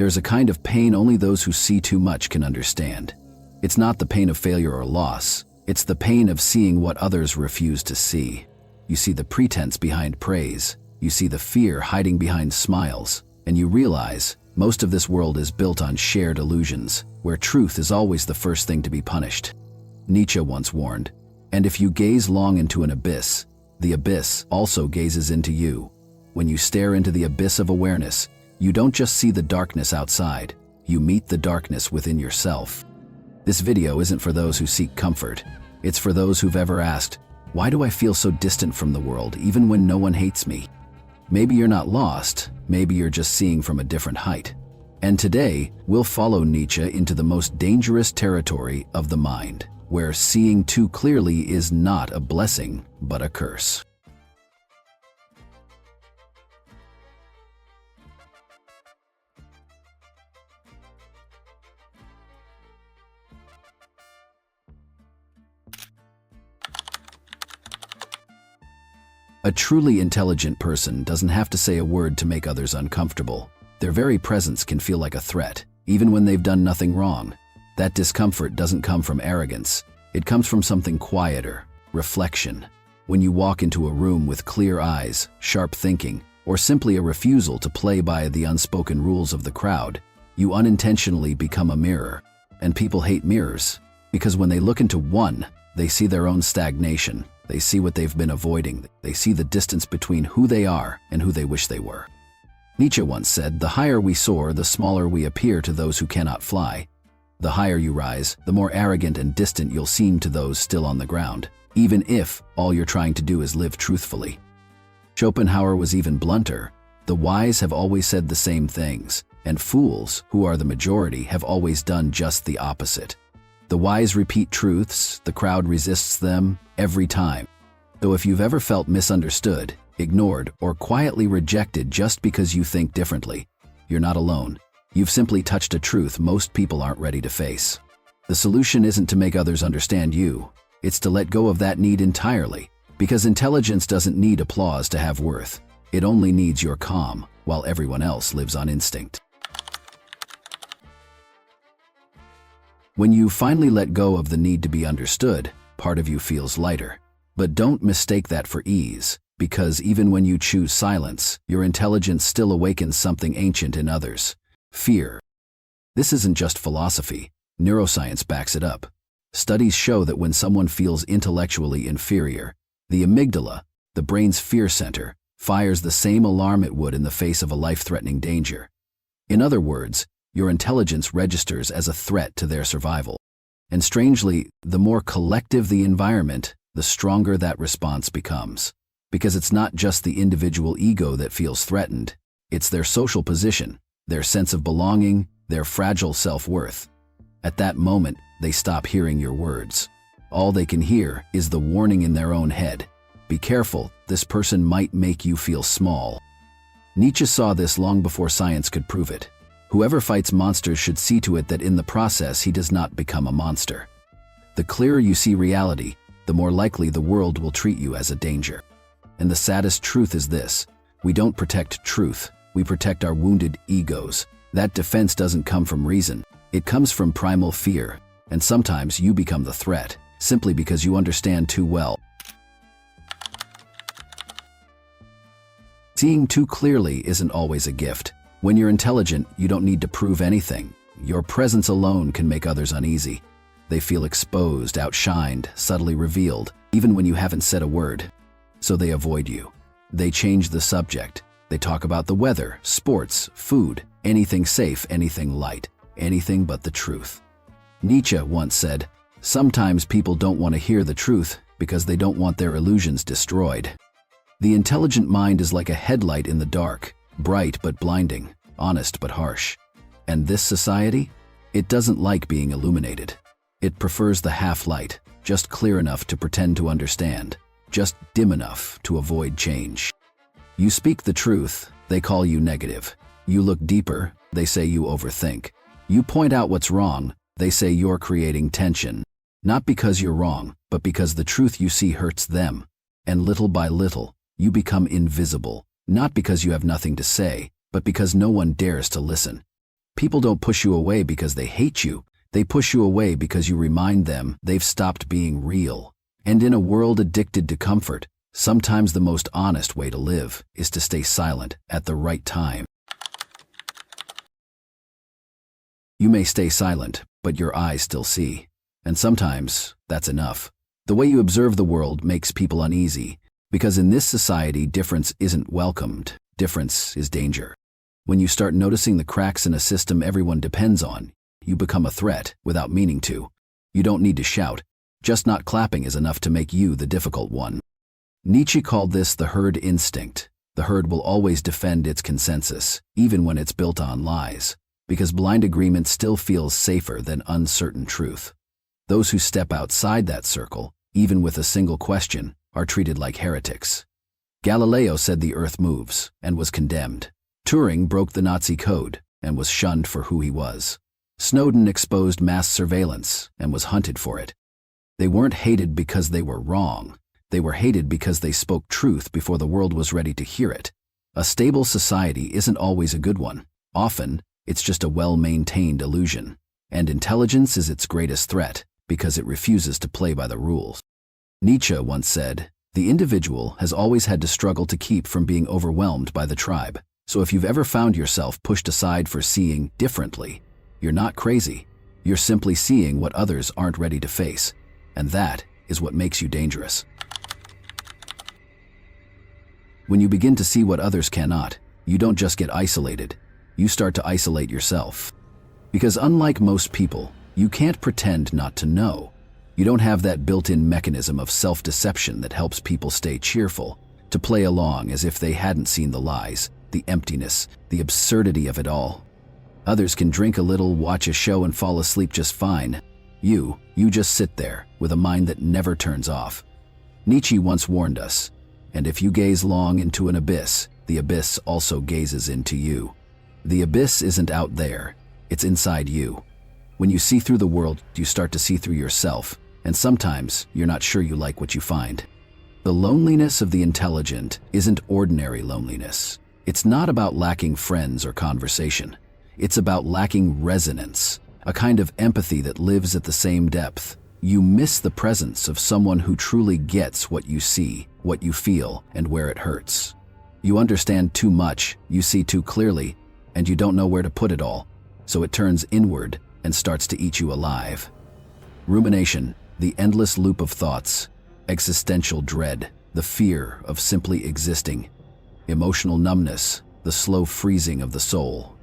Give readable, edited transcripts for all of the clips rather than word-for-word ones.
There's a kind of pain only those who see too much can understand. It's not the pain of failure or loss. It's the pain of seeing what others refuse to see. You see the pretense behind praise. You see the fear hiding behind smiles. And you realize most of this world is built on shared illusions, where truth is always the first thing to be punished. Nietzsche once warned, "And if you gaze long into an abyss, the abyss also gazes into you." When you stare into the abyss of awareness, you don't just see the darkness outside, you meet the darkness within yourself. This video isn't for those who seek comfort. It's for those who've ever asked, why do I feel so distant from the world even when no one hates me? Maybe you're not lost, maybe you're just seeing from a different height. And today, we'll follow Nietzsche into the most dangerous territory of the mind, where seeing too clearly is not a blessing, but a curse. A truly intelligent person doesn't have to say a word to make others uncomfortable. Their very presence can feel like a threat, even when they've done nothing wrong. That discomfort doesn't come from arrogance. It comes from something quieter, reflection. When you walk into a room with clear eyes, sharp thinking, or simply a refusal to play by the unspoken rules of the crowd, you unintentionally become a mirror. And people hate mirrors, because when they look into one, they see their own stagnation. They see what they've been avoiding. They see the distance between who they are and who they wish they were. Nietzsche once said, "The higher we soar, the smaller we appear to those who cannot fly. The higher you rise, the more arrogant and distant you'll seem to those still on the ground, even if all you're trying to do is live truthfully." Schopenhauer was even blunter. The wise have always said the same things, and fools, who are the majority, have always done just the opposite. The wise repeat truths, the crowd resists them every time. Though if you've ever felt misunderstood, ignored, or quietly rejected just because you think differently, you're not alone. You've simply touched a truth most people aren't ready to face. The solution isn't to make others understand you. It's to let go of that need entirely, because intelligence doesn't need applause to have worth. It only needs your calm, while everyone else lives on instinct. When you finally let go of the need to be understood, part of you feels lighter. But don't mistake that for ease, because even when you choose silence, your intelligence still awakens something ancient in others: fear. This isn't just philosophy. Neuroscience backs it up. Studies show that when someone feels intellectually inferior, the amygdala, the brain's fear center, fires the same alarm it would in the face of a life-threatening danger. In other words, your intelligence registers as a threat to their survival. And strangely, the more collective the environment, the stronger that response becomes. Because it's not just the individual ego that feels threatened, it's their social position, their sense of belonging, their fragile self-worth. At that moment, they stop hearing your words. All they can hear is the warning in their own head: be careful, this person might make you feel small. Nietzsche saw this long before science could prove it. Whoever fights monsters should see to it that in the process he does not become a monster. The clearer you see reality, the more likely the world will treat you as a danger. And the saddest truth is this: we don't protect truth, we protect our wounded egos. That defense doesn't come from reason, it comes from primal fear. And sometimes you become the threat, simply because you understand too well. Seeing too clearly isn't always a gift. When you're intelligent, you don't need to prove anything. Your presence alone can make others uneasy. They feel exposed, outshined, subtly revealed, even when you haven't said a word. So they avoid you. They change the subject. They talk about the weather, sports, food, anything safe, anything light, anything but the truth. Nietzsche once said, "Sometimes people don't want to hear the truth because they don't want their illusions destroyed." The intelligent mind is like a headlight in the dark, bright but blinding, honest but harsh. And this society? It doesn't like being illuminated. It prefers the half-light, just clear enough to pretend to understand, just dim enough to avoid change. You speak the truth, they call you negative. You look deeper, they say you overthink. You point out what's wrong, they say you're creating tension. Not because you're wrong, but because the truth you see hurts them. And little by little, you become invisible. Not because you have nothing to say, but because no one dares to listen. People don't push you away because they hate you. They push you away because you remind them they've stopped being real. And in a world addicted to comfort, sometimes the most honest way to live is to stay silent at the right time. You may stay silent, but your eyes still see. And sometimes that's enough. The way you observe the world makes people uneasy, because in this society, difference isn't welcomed. Difference is danger. When you start noticing the cracks in a system everyone depends on, you become a threat without meaning to. You don't need to shout. Just not clapping is enough to make you the difficult one. Nietzsche called this the herd instinct. The herd will always defend its consensus, even when it's built on lies, because blind agreement still feels safer than uncertain truth. Those who step outside that circle, even with a single question, are treated like heretics. Galileo said the earth moves, and was condemned. Turing broke the Nazi code, and was shunned for who he was. Snowden exposed mass surveillance, and was hunted for it. They weren't hated because they were wrong. They were hated because they spoke truth before the world was ready to hear it. A stable society isn't always a good one. Often, it's just a well-maintained illusion. And intelligence is its greatest threat, because it refuses to play by the rules. Nietzsche once said, "The individual has always had to struggle to keep from being overwhelmed by the tribe." So if you've ever found yourself pushed aside for seeing differently, you're not crazy. You're simply seeing what others aren't ready to face. And that is what makes you dangerous. When you begin to see what others cannot, you don't just get isolated. You start to isolate yourself. Because unlike most people, you can't pretend not to know. You don't have that built-in mechanism of self-deception that helps people stay cheerful, to play along as if they hadn't seen the lies, the emptiness, the absurdity of it all. Others can drink a little, watch a show, and fall asleep just fine. You just sit there with a mind that never turns off. Nietzsche once warned us, and if you gaze long into an abyss, the abyss also gazes into you. The abyss isn't out there, it's inside you. When you see through the world, you start to see through yourself, and sometimes you're not sure you like what you find. The loneliness of the intelligent isn't ordinary loneliness. It's not about lacking friends or conversation. It's about lacking resonance, a kind of empathy that lives at the same depth. You miss the presence of someone who truly gets what you see, what you feel, and where it hurts. You understand too much, you see too clearly, and you don't know where to put it all, so it turns inward and starts to eat you alive. Rumination, the endless loop of thoughts, existential dread, the fear of simply existing, emotional numbness, the slow freezing of the soul.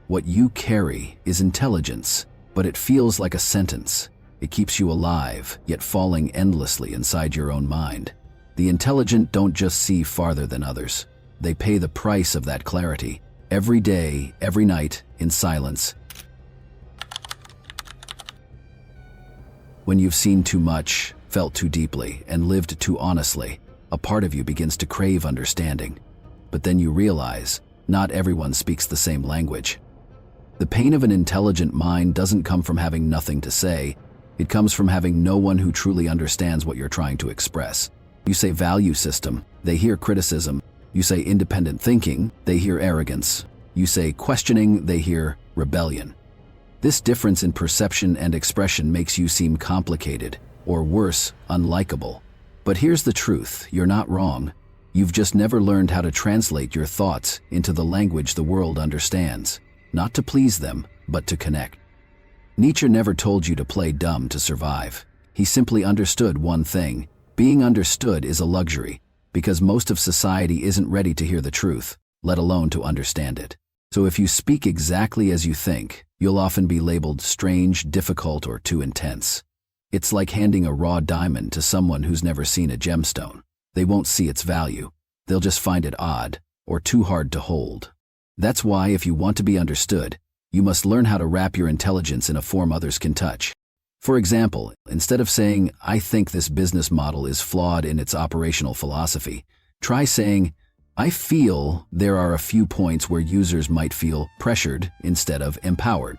What you carry is intelligence, but it feels like a sentence. It keeps you alive, yet falling endlessly inside your own mind. The intelligent don't just see farther than others. They pay the price of that clarity, every day, every night, in silence. When you've seen too much, felt too deeply, and lived too honestly, a part of you begins to crave understanding. But then you realize, not everyone speaks the same language. The pain of an intelligent mind doesn't come from having nothing to say. It comes from having no one who truly understands what you're trying to express. You say value system, they hear criticism. You say independent thinking, they hear arrogance. You say questioning, they hear rebellion. This difference in perception and expression makes you seem complicated, or worse, unlikable. But here's the truth, you're not wrong. You've just never learned how to translate your thoughts into the language the world understands. Not to please them, but to connect. Nietzsche never told you to play dumb to survive. He simply understood one thing. Being understood is a luxury, because most of society isn't ready to hear the truth, let alone to understand it. So if you speak exactly as you think, you'll often be labeled strange, difficult, or too intense. It's like handing a raw diamond to someone who's never seen a gemstone. They won't see its value. They'll just find it odd, or too hard to hold. That's why if you want to be understood, you must learn how to wrap your intelligence in a form others can touch. For example, instead of saying, "I think this business model is flawed in its operational philosophy," try saying, "I feel there are a few points where users might feel pressured instead of empowered."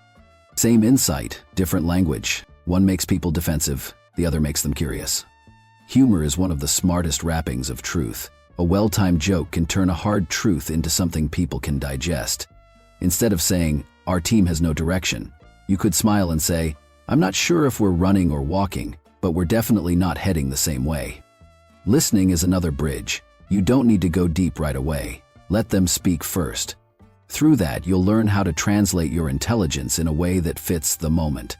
Same insight, different language. One makes people defensive, the other makes them curious. Humor is one of the smartest wrappings of truth. A well-timed joke can turn a hard truth into something people can digest. Instead of saying, Our team has no direction. You could smile and say, I'm not sure if we're running or walking, but we're definitely not heading the same way. Listening is another bridge. You don't need to go deep right away. Let them speak first. Through that, you'll learn how to translate your intelligence in a way that fits the moment.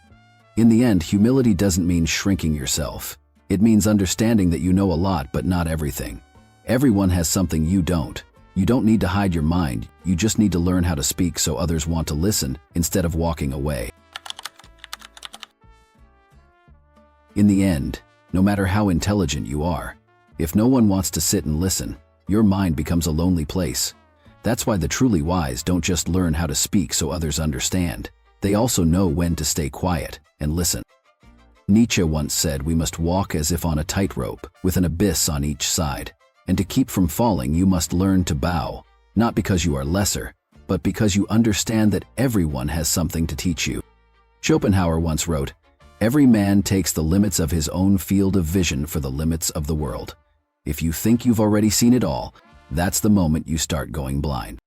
In the end, humility doesn't mean shrinking yourself. It means understanding that you know a lot but not everything. Everyone has something you don't. You don't need to hide your mind, you just need to learn how to speak so others want to listen instead of walking away. In the end, no matter how intelligent you are, if no one wants to sit and listen, your mind becomes a lonely place. That's why the truly wise don't just learn how to speak so others understand. They also know when to stay quiet and listen. Nietzsche once said we must walk as if on a tightrope, with an abyss on each side. And to keep from falling, you must learn to bow, not because you are lesser, but because you understand that everyone has something to teach you. Schopenhauer once wrote, "Every man takes the limits of his own field of vision for the limits of the world. If you think you've already seen it all, that's the moment you start going blind."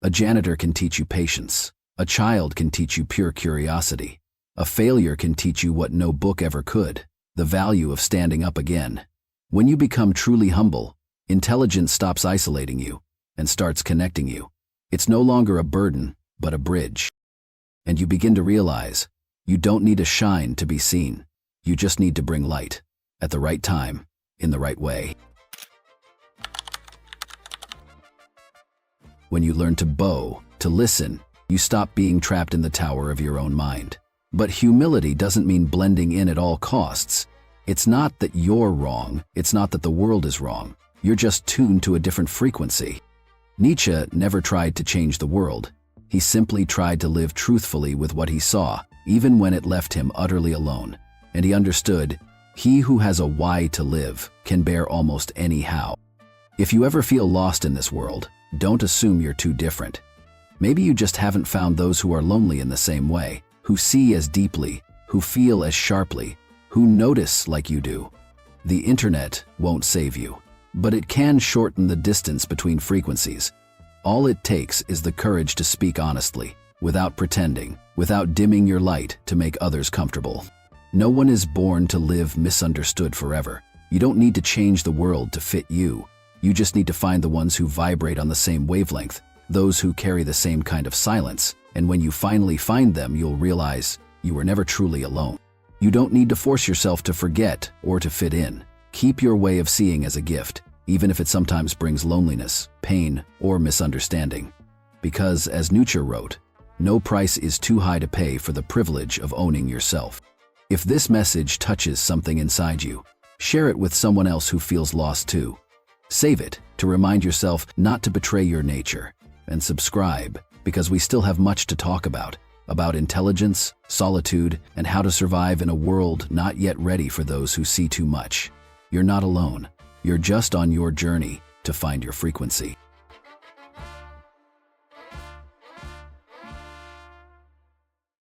A janitor can teach you patience. A child can teach you pure curiosity. A failure can teach you what no book ever could, the value of standing up again. When you become truly humble, intelligence stops isolating you and starts connecting you. It's no longer a burden, but a bridge. And you begin to realize, you don't need to shine to be seen. You just need to bring light, at the right time, in the right way. When you learn to bow, to listen, you stop being trapped in the tower of your own mind. But humility doesn't mean blending in at all costs. It's not that you're wrong, it's not that the world is wrong. You're just tuned to a different frequency. Nietzsche never tried to change the world. He simply tried to live truthfully with what he saw, even when it left him utterly alone. And he understood, he who has a why to live can bear almost any how. If you ever feel lost in this world, don't assume you're too different. Maybe you just haven't found those who are lonely in the same way, who see as deeply, who feel as sharply, who notice like you do. The internet won't save you, but it can shorten the distance between frequencies. All it takes is the courage to speak honestly, without pretending, without dimming your light to make others comfortable. No one is born to live misunderstood forever. You don't need to change the world to fit you. You just need to find the ones who vibrate on the same wavelength, those who carry the same kind of silence, and when you finally find them, you'll realize you were never truly alone. You don't need to force yourself to forget or to fit in. Keep your way of seeing as a gift, even if it sometimes brings loneliness, pain, or misunderstanding. Because, as Nietzsche wrote, no price is too high to pay for the privilege of owning yourself. If this message touches something inside you, share it with someone else who feels lost too. Save it to remind yourself not to betray your nature. And subscribe, because we still have much to talk about intelligence, solitude, and how to survive in a world not yet ready for those who see too much. You're not alone. You're just on your journey to find your frequency.